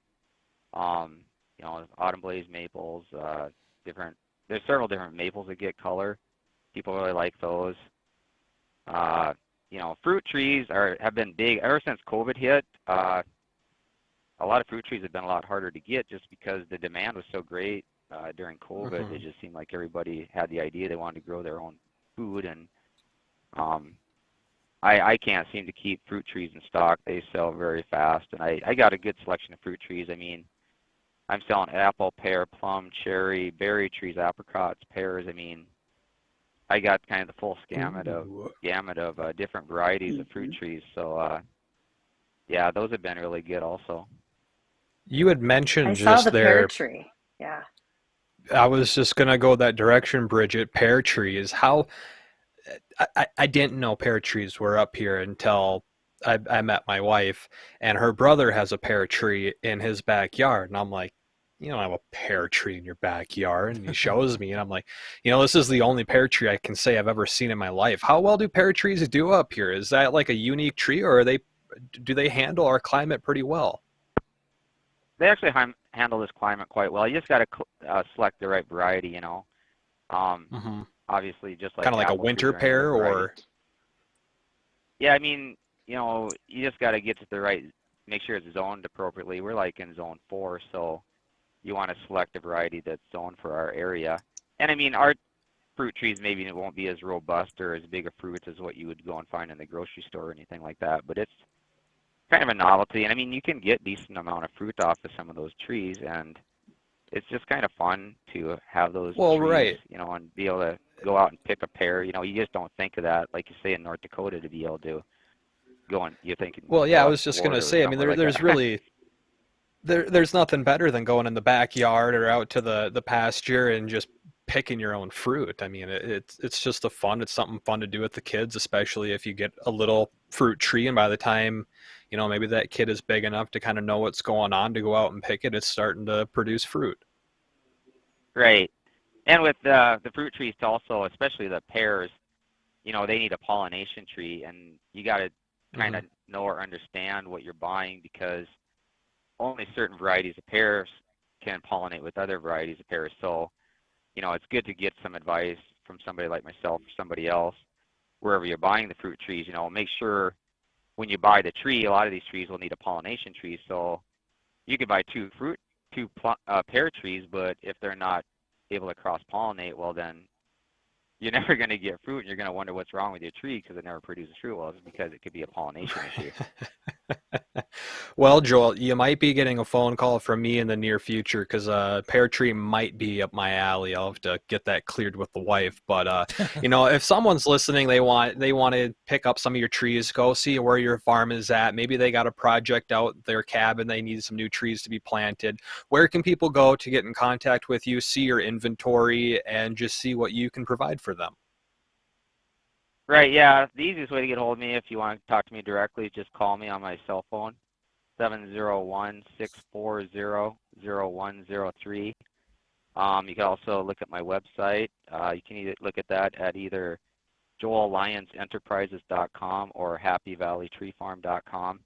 Autumn blaze maples, there's several different maples that get color. People really like those. Fruit trees have been big ever since COVID hit. A lot of fruit trees have been a lot harder to get just because the demand was so great during COVID. It just seemed like everybody had the idea they wanted to grow their own food, and I can't seem to keep fruit trees in stock. They sell very fast, and I got a good selection of fruit trees. I mean, I'm selling apple, pear, plum, cherry, berry trees, apricots, pears. I mean, I got kind of the full gamut of different varieties of fruit trees. So, yeah, those have been really good also.
You had mentioned
I
just
saw the
there.
pear tree. Yeah.
I was just gonna go that direction, Bridgette. Pear trees. How? I didn't know pear trees were up here until I met my wife, and her brother has a pear tree in his backyard, and I'm like, you don't have a pear tree in your backyard. And he shows me, and I'm like, this is the only pear tree I can say I've ever seen in my life. How well do pear trees do up here? Is that like a unique tree, or do they handle our climate pretty well?
They actually handle this climate quite well. You just got to select the right variety, Obviously, just like
kind of like a winter pear, or
yeah, I mean, you just got to get to the right, make sure it's zoned appropriately. We're like in zone 4, so you want to select a variety that's zoned for our area. And I mean, our fruit trees maybe won't be as robust or as big a fruit as what you would go and find in the grocery store or anything like that, but it's kind of a novelty. And I mean, you can get decent amount of fruit off of some of those trees, and it's just kind of fun to have those trees,
right.
And be able to go out and pick a pear. You just don't think of that, like you say in North Dakota, to be able to go and you're thinking.
Well, yeah, I was just going to say, I mean, there's really, there's nothing better than going in the backyard or out to the pasture and just picking your own fruit. I mean, it's just it's something fun to do with the kids, especially if you get a little fruit tree, and by the time, maybe that kid is big enough to kind of know what's going on to go out and pick it, it's starting to produce fruit.
Right. And with the fruit trees also, especially the pears, they need a pollination tree, and you got to kind of know or understand what you're buying, because only certain varieties of pears can pollinate with other varieties of pears. So, it's good to get some advice from somebody like myself or somebody else, wherever you're buying the fruit trees. Make sure when you buy the tree, a lot of these trees will need a pollination tree. So you could buy two pear trees, but if they're not able to cross-pollinate, well, then you're never going to get fruit, and you're going to wonder what's wrong with your tree because it never produces fruit. Well, it's because it could be a pollination issue.
Well, Joel, you might be getting a phone call from me in the near future because pear tree might be up my alley. I'll have to get that cleared with the wife. But if someone's listening, they want to pick up some of your trees, go see where your farm is at. Maybe they got a project out their cabin. They need some new trees to be planted. Where can people go to get in contact with you, see your inventory, and just see what you can provide for them?
Right, yeah. The easiest way to get hold of me if you want to talk to me directly is just call me on my cell phone, 701-640-0103. You can also look at my website. You can either look at that at either joellyonsenterprises.com or happyvalleytreefarm.com.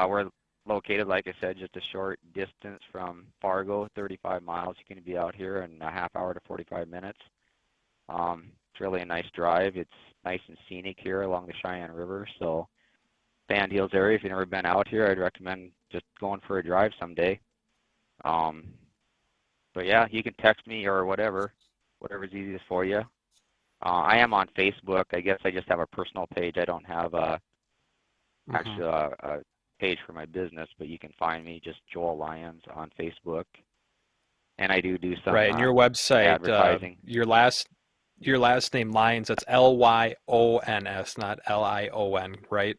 We're located, like I said, just a short distance from Fargo, 35 miles. You can be out here in a half hour to 45 minutes. It's really a nice drive. It's nice and scenic here along the Cheyenne River. So Sand Hills area, if you've never been out here, I'd recommend just going for a drive someday. But yeah, you can text me or whatever's easiest for you. I am on Facebook. I guess I just have a personal page. I don't have a page for my business, but you can find me just Joel Lyons on Facebook. And I do some
right, and your website,
advertising.
Your last name Lyons, that's Lyons, not Lion, right?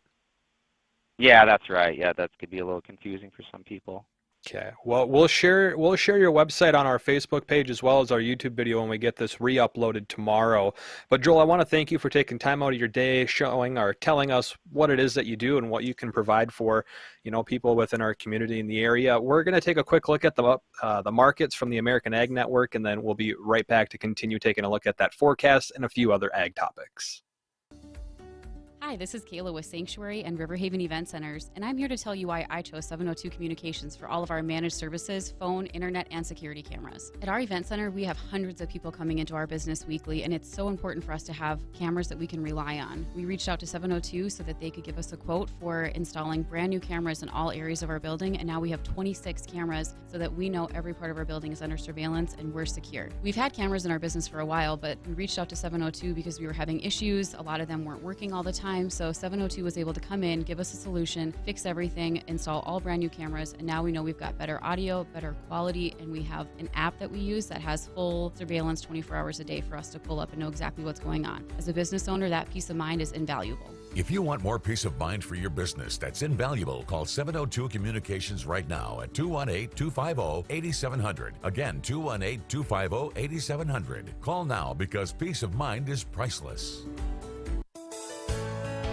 Yeah, that's right. Yeah, that could be a little confusing for some people.
Okay. Well, we'll share your website on our Facebook page as well as our YouTube video when we get this re-uploaded tomorrow. But Joel, I want to thank you for taking time out of your day, showing or telling us what it is that you do and what you can provide for, people within our community in the area. We're going to take a quick look at the markets from the American Ag Network, and then we'll be right back to continue taking a look at that forecast and a few other ag topics.
Hi, this is Kayla with Sanctuary and Riverhaven Event Centers, and I'm here to tell you why I chose 702 Communications for all of our managed services, phone, internet, and security cameras. At our event center, we have hundreds of people coming into our business weekly, and it's so important for us to have cameras that we can rely on. We reached out to 702 so that they could give us a quote for installing brand new cameras in all areas of our building, and now we have 26 cameras so that we know every part of our building is under surveillance and we're secure. We've had cameras in our business for a while, but we reached out to 702 because we were having issues. A lot of them weren't working all the time. So 702 was able to come in, give us a solution, fix everything, install all brand new cameras, and now we know we've got better audio, better quality, and we have an app that we use that has full surveillance 24 hours a day for us to pull up and know exactly what's going on. As a business owner, that peace of mind is invaluable.
If you want more peace of mind for your business that's invaluable, call 702 Communications right now at 218-250-8700. Again, 218-250-8700. Call now because peace of mind is priceless.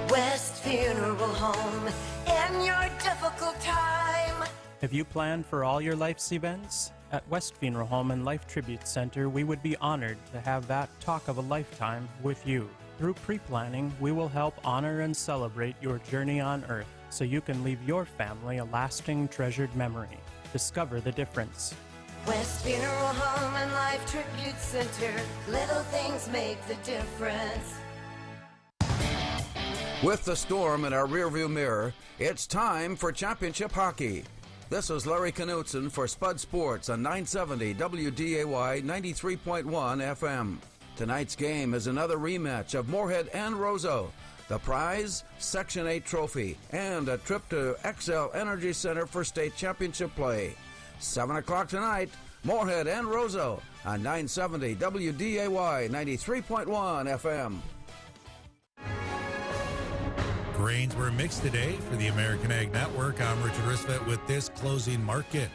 West Funeral Home in your difficult time.
Have you planned for all your life's events? At West Funeral Home and Life Tribute Center, we would be honored to have that talk of a lifetime with you. Through pre-planning, we will help honor and celebrate your journey on Earth so you can leave your family a lasting, treasured memory. Discover the difference.
West Funeral Home and Life Tribute Center. Little things make the difference.
With the Storm in our rearview mirror, it's time for championship hockey. This is Larry Knutson for Spud Sports on 970 WDAY 93.1 FM. Tonight's game is another rematch of Moorhead and Roseau. The prize, Section 8 trophy, and a trip to XL Energy Center for state championship play. 7 o'clock tonight, Moorhead and Roseau on 970 WDAY 93.1 FM.
Grains were mixed today for the American Ag Network. I'm Richard Risvet with this closing market.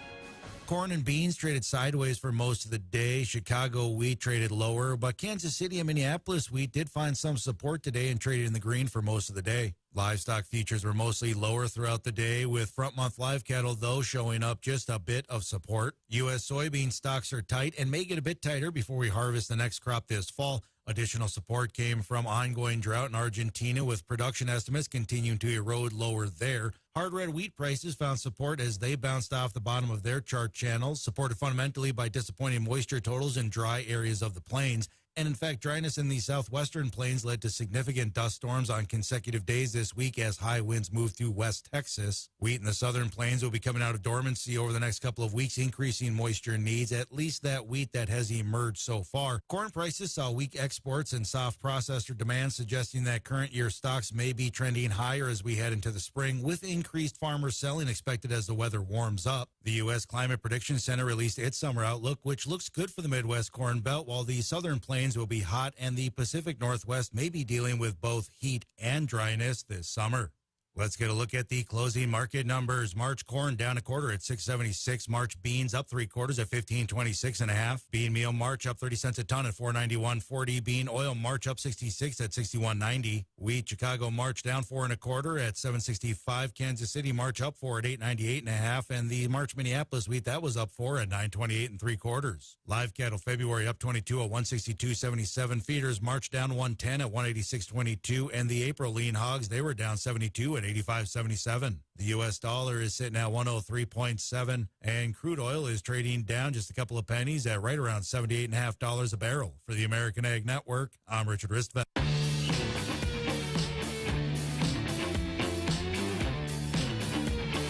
Corn and beans traded sideways for most of the day. Chicago wheat traded lower, but Kansas City and Minneapolis wheat did find some support today and traded in the green for most of the day. Livestock futures were mostly lower throughout the day, with front-month live cattle, though, showing up just a bit of support. U.S. soybean stocks are tight and may get a bit tighter before we harvest the next crop this fall. Additional support came from ongoing drought in Argentina, with production estimates continuing to erode lower there. Hard red wheat prices found support as they bounced off the bottom of their chart channels, supported fundamentally by disappointing moisture totals in dry areas of the plains. And in fact, dryness in the southwestern plains led to significant dust storms on consecutive days this week as high winds moved through West Texas. Wheat in the southern plains will be coming out of dormancy over the next couple of weeks, increasing moisture needs, at least that wheat that has emerged so far. Corn prices saw weak exports and soft processor demand, suggesting that current year stocks may be trending higher as we head into the spring, with increased farmer selling expected as the weather warms up. The U.S. Climate Prediction Center released its summer outlook, which looks good for the Midwest Corn Belt, while the southern plains will be hot and the Pacific Northwest may be dealing with both heat and dryness this summer. Let's get a look at the closing market numbers. March corn down a quarter at $6.76. March beans up 3/4 at $15.26.5. Bean meal March up 30 cents a ton at $491.40. Bean oil March up 66 at $61.90. Wheat Chicago March down 4 1/4 at $7.65. Kansas City March up 4 at $8.98.5. And the March Minneapolis wheat that was up 4 at $9.28 3/4. Live cattle February up 22 at $162.77. Feeders March down 110 at $186.22. And the April lean hogs they were down 72 at $85.77. The U.S. dollar is sitting at 103.7, and crude oil is trading down just a couple of pennies at right around $78.50 a barrel. For the American Ag Network, I'm Richard Ristvet.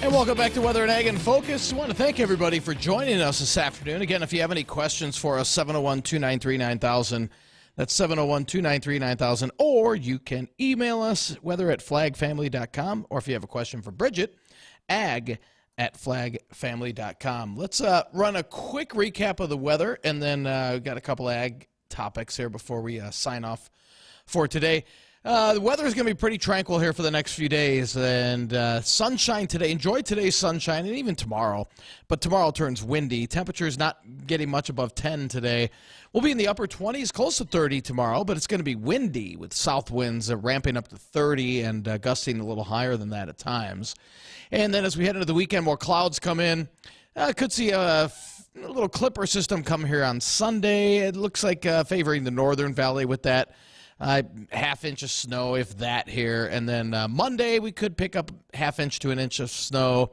And welcome back to Weather and Ag in Focus. I want to thank everybody for joining us this afternoon. Again, if you have any questions for us, 701-293-9000. That's 701-293-9000, or you can email us, whether at flagfamily.com, or if you have a question for Bridgette, ag@flagfamily.com. Let's run a quick recap of the weather, and then we've got a couple ag topics here before we sign off for today. The weather is going to be pretty tranquil here for the next few days, and sunshine today. Enjoy today's sunshine, and even tomorrow. But tomorrow turns windy. Temperatures not getting much above 10 today. We'll be in the upper 20s, close to 30 tomorrow, but it's going to be windy with south winds ramping up to 30 and gusting a little higher than that at times. And then as we head into the weekend, more clouds come in. Could see a little clipper system come here on Sunday. It looks like favoring the northern valley with that. Half-inch of snow, if that, here. And then Monday, we could pick up half-inch to an inch of snow.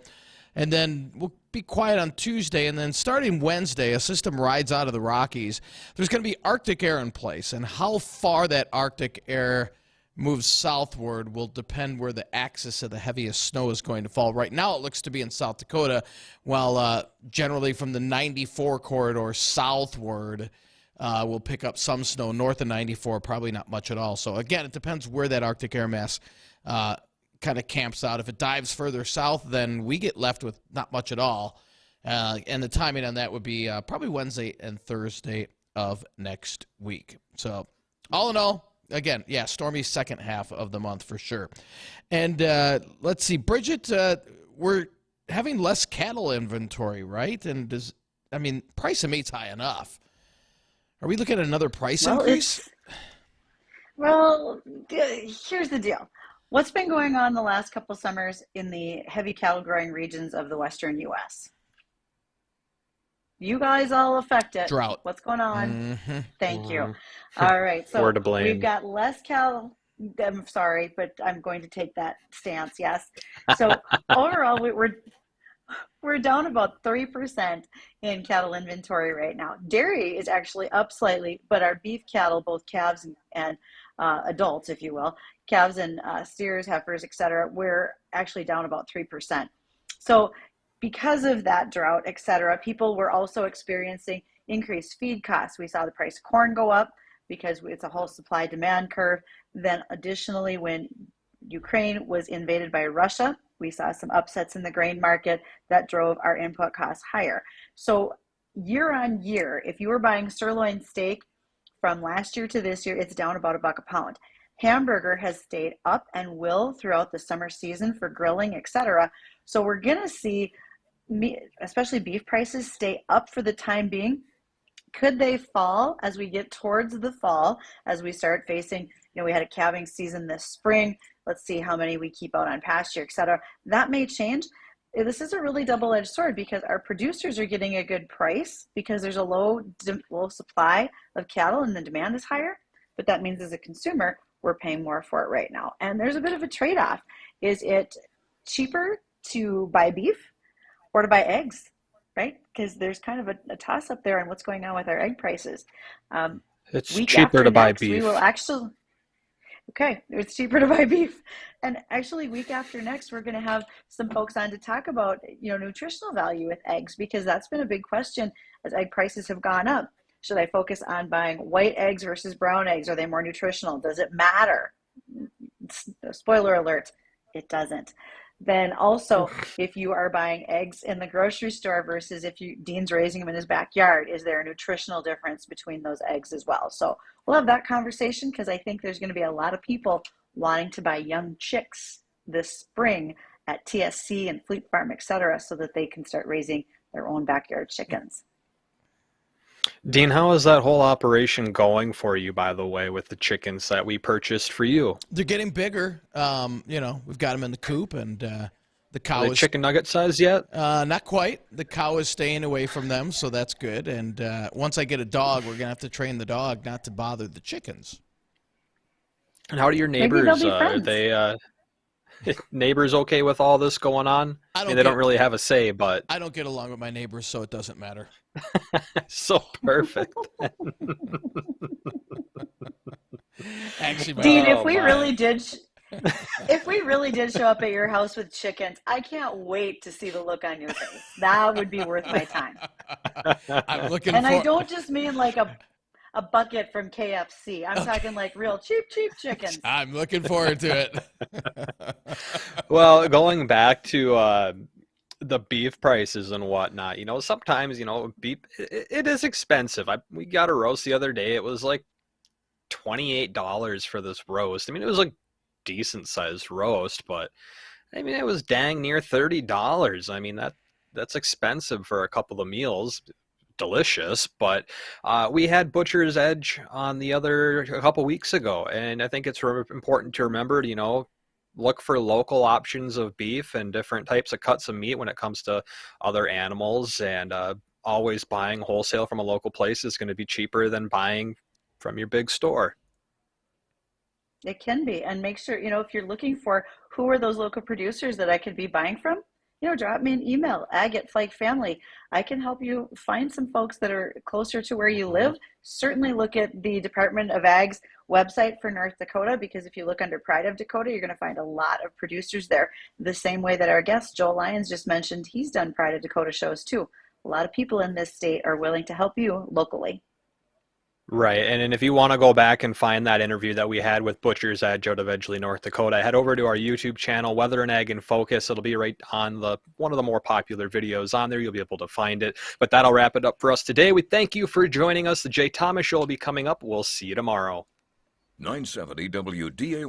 And then we'll be quiet on Tuesday. And then starting Wednesday, a system rides out of the Rockies. There's going to be Arctic air in place. And how far that Arctic air moves southward will depend where the axis of the heaviest snow is going to fall. Right now, it looks to be in South Dakota, while generally from the 94 corridor southward, we'll pick up some snow north of 94, probably not much at all. So, again, it depends where that Arctic air mass kind of camps out. If it dives further south, then we get left with not much at all. And the timing on that would be probably Wednesday and Thursday of next week. So, all in all, again, yeah, stormy second half of the month for sure. And let's see, Bridgette, we're having less cattle inventory, right? And price of meat's high enough. Are we looking at another price increase?
Here's the deal. What's been going on the last couple summers in the heavy cattle growing regions of the western U.S.? You guys all affect it.
Drought.
What's going on?
Mm-hmm.
Thank you. All right. So
we're to blame.
We've got less cattle. I'm sorry, but I'm going to take that stance. Yes. So overall, we're down about 3% in cattle inventory right now. Dairy is actually up slightly, but our beef cattle, both calves and adults, if you will, calves and steers, heifers, etc., we're actually down about 3%. So because of that drought, etc., people were also experiencing increased feed costs. We saw the price of corn go up because it's a whole supply-demand curve. Then additionally, when Ukraine was invaded by Russia, we saw some upsets in the grain market that drove our input costs higher. So year on year, if you were buying sirloin steak from last year to this year, it's down about $1 a pound. Hamburger has stayed up and will throughout the summer season for grilling, etc. So we're going to see, especially beef prices, stay up for the time being. Could they fall as we get towards the fall, as we start facing, we had a calving season this spring. Let's see how many we keep out on pasture, et cetera. That may change. This is a really double-edged sword because our producers are getting a good price because there's a low supply of cattle and the demand is higher. But that means as a consumer, we're paying more for it right now. And there's a bit of a trade-off. Is it cheaper to buy beef or to buy eggs, right? Because there's kind of a toss-up there on what's going on with our egg prices.
It's
Week
cheaper
after
to buy
next, we
beef.
will actually, okay, it's cheaper to buy beef. And actually, week after next, we're going to have some folks on to talk about, nutritional value with eggs, because that's been a big question as egg prices have gone up. Should I focus on buying white eggs versus brown eggs? Are they more nutritional? Does it matter? Spoiler alert, it doesn't. Then also, if you are buying eggs in the grocery store versus if Dean's raising them in his backyard, is there a nutritional difference between those eggs as well? So we'll have that conversation, because I think there's going to be a lot of people wanting to buy young chicks this spring at TSC and Fleet Farm, etc., so that they can start raising their own backyard chickens.
Dean, how is that whole operation going for you, by the way, with the chickens that we purchased for you?
They're getting bigger. We've got them in the coop, and the cow
Are they
is
chicken nugget size yet?
not quite. The cow is staying away from them, so that's good. And once I get a dog, we're gonna have to train the dog not to bother the chickens.
And how do your
Maybe they'll
neighbors?
be
Are
friends.
they neighbors okay with all this going on? I mean, they don't really have a say, but
I don't get along with my neighbors, so it doesn't matter.
so perfect.
Actually,
Dean, if we really did show up at your house with chickens, I can't wait to see the look on your face. That would be worth my time.
I'm looking
And
for.
I don't just mean like a bucket from KFC. I'm talking like real cheap chickens.
I'm looking forward to it.
Well, going back to the beef prices and whatnot, sometimes, beef, it is expensive. We got a roast the other day. It was like $28 for this roast. I mean, it was like decent sized roast, but I mean, it was dang near $30. I mean, that's expensive for a couple of meals. Delicious, but we had Butcher's Edge on a couple weeks ago, and I think it's important to remember to look for local options of beef and different types of cuts of meat when it comes to other animals, and always buying wholesale from a local place is going to be cheaper than buying from your big store.
It can be, and make sure, if you're looking for who are those local producers that I could be buying from, drop me an email, ag@Flake I can help you find some folks that are closer to where you live. Certainly look at the Department of Ag's website for North Dakota, because if you look under Pride of Dakota, you're going to find a lot of producers there. The same way that our guest, Joel Lyon, just mentioned, he's done Pride of Dakota shows too. A lot of people in this state are willing to help you locally.
Right, and if you want to go back and find that interview that we had with Butcher's Edge out of Edgeley, North Dakota, head over to our YouTube channel, Weather and Ag in Focus. It'll be right on one of the more popular videos on there. You'll be able to find it. But that'll wrap it up for us today. We thank you for joining us. The Jay Thomas Show will be coming up. We'll see you tomorrow.
970 WDAY.